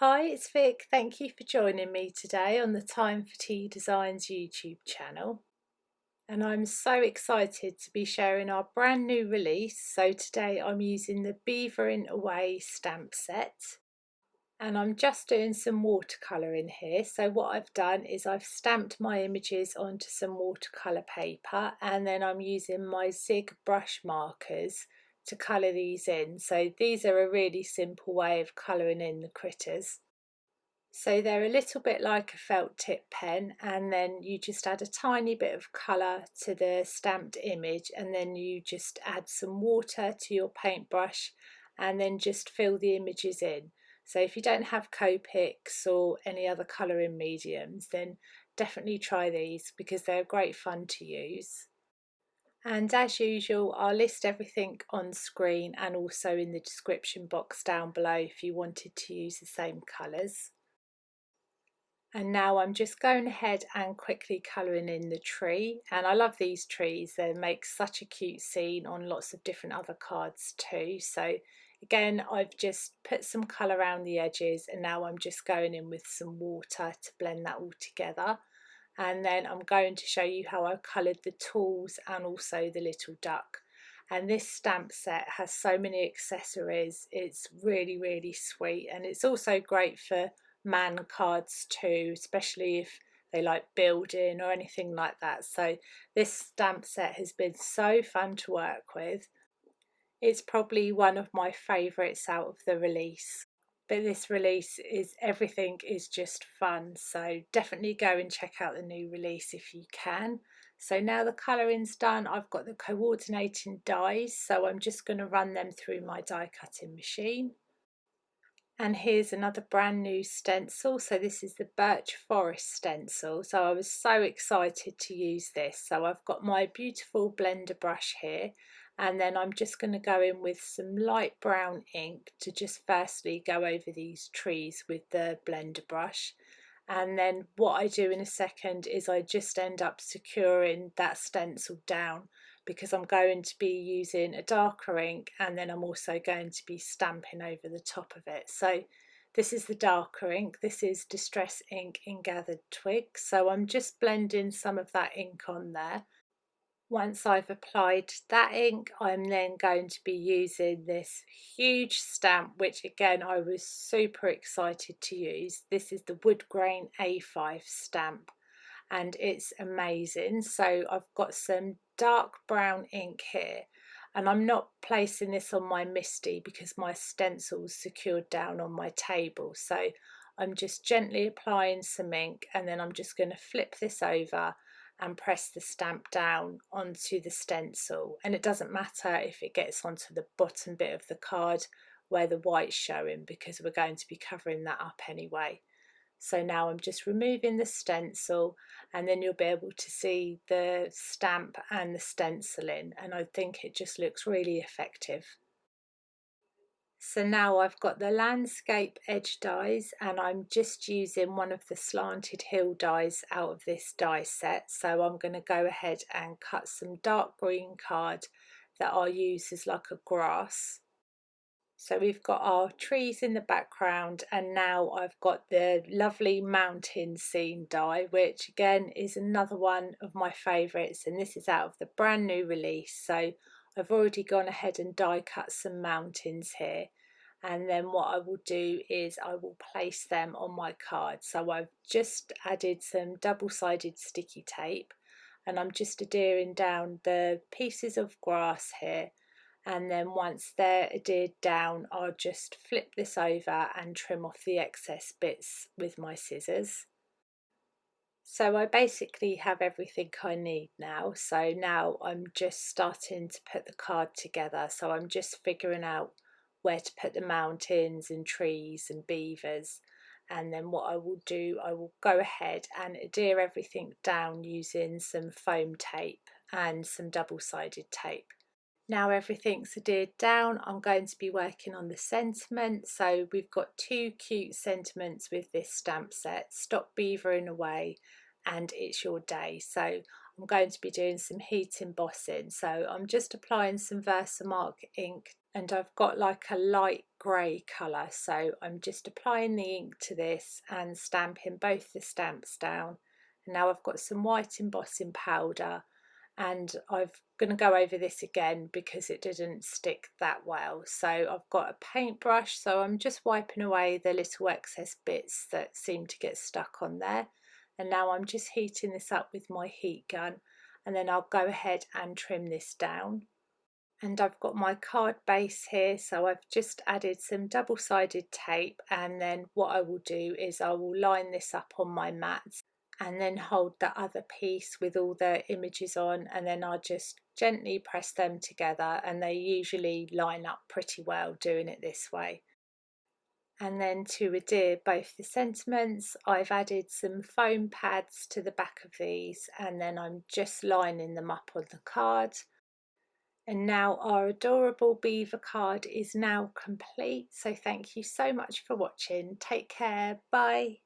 Hi, it's Vic. Thank you for joining me today on the Time for Tea Designs YouTube channel. And I'm so excited to be sharing our brand new release. So today I'm using the Beavering Away Stamp set. And I'm just doing some watercolour in here. So what I've done is I've stamped my images onto some watercolour paper, and then I'm using my Zig brush markers to colour these in. So these are a really simple way of colouring in the critters. So they're a little bit like a felt tip pen, and then you just add a tiny bit of colour to the stamped image, and then you just add some water to your paintbrush and then just fill the images in. So if you don't have Copics or any other colouring mediums, then definitely try these because they're great fun to use. And as usual, I'll list everything on screen and also in the description box down below if you wanted to use the same colours. And now I'm just going ahead and quickly colouring in the tree, and I love these trees. They make such a cute scene on lots of different other cards too. So again, I've just put some colour around the edges, and now I'm just going in with some water to blend that all together. And then I'm going to show you how I've coloured the tools and also the little duck. And this stamp set has so many accessories. It's really sweet, and it's also great for man cards too, especially if they like building or anything like that. So this stamp set has been so fun to work with. It's probably one of my favourites out of the release. But this release is everything is just fun, so definitely go and check out the new release if you can. So now the colouring's done, I've got the coordinating dies, so I'm just going to run them through my die cutting machine. And here's another brand new stencil. So this is the Birch Forest stencil. So I was so excited to use this. So I've got my beautiful blender brush here, and then I'm just going to go in with some light brown ink to just firstly go over these trees with the blender brush. And then what I do in a second is I just end up securing that stencil down, because I'm going to be using a darker ink, and then I'm also going to be stamping over the top of it. So this is the darker ink. This is Distress Ink in Gathered Twigs. So I'm just blending some of that ink on there. Once I've applied that ink, I'm then going to be using this huge stamp, which again I was super excited to use. This is the Wood Grain A5 stamp, and it's amazing. So I've got some dark brown ink here, and I'm not placing this on my MISTI because my stencil's secured down on my table. So I'm just gently applying some ink, and then I'm just going to flip this over and press the stamp down onto the stencil. And it doesn't matter if it gets onto the bottom bit of the card where the white's showing, because we're going to be covering that up anyway. So now I'm just removing the stencil, and then you'll be able to see the stamp and the stenciling, and I think it just looks really effective. So now I've got the landscape edge dies, and I'm just using one of the slanted hill dies out of this die set. So I'm going to go ahead and cut some dark green card that I'll use as like a grass. So we've got our trees in the background, and now I've got the lovely mountain scene die, which again is another one of my favourites, and this is out of the brand new release. So I've already gone ahead and die cut some mountains here, and then what I will do is I will place them on my card. So I've just added some double-sided sticky tape, and I'm just adhering down the pieces of grass here. And then once they're adhered down, I'll just flip this over and trim off the excess bits with my scissors. So I basically have everything I need now. So now I'm just starting to put the card together. So I'm just figuring out where to put the mountains and trees and beavers. And then what I will do, I will go ahead and adhere everything down using some foam tape and some double-sided tape. Now everything's adhered down, I'm going to be working on the sentiment. So we've got two cute sentiments with this stamp set: Stop Beavering Away and It's Your Day. So I'm going to be doing some heat embossing. So I'm just applying some Versamark ink and I've got like a light grey colour, so I'm just applying the ink to this and stamping both the stamps down. And now I've got some white embossing powder, and I'm going to go over this again because it didn't stick that well. So I've got a paintbrush, so I'm just wiping away the little excess bits that seem to get stuck on there. And now I'm just heating this up with my heat gun, and then I'll go ahead and trim this down. And I've got my card base here, so I've just added some double-sided tape, and then what I will do is I will line this up on my mat and then hold the other piece with all the images on, and then I'll just gently press them together, and they usually line up pretty well doing it this way. And then to adhere both the sentiments, I've added some foam pads to the back of these, and then I'm just lining them up on the card. And now our adorable beaver card is now complete. So thank you so much for watching. Take care. Bye.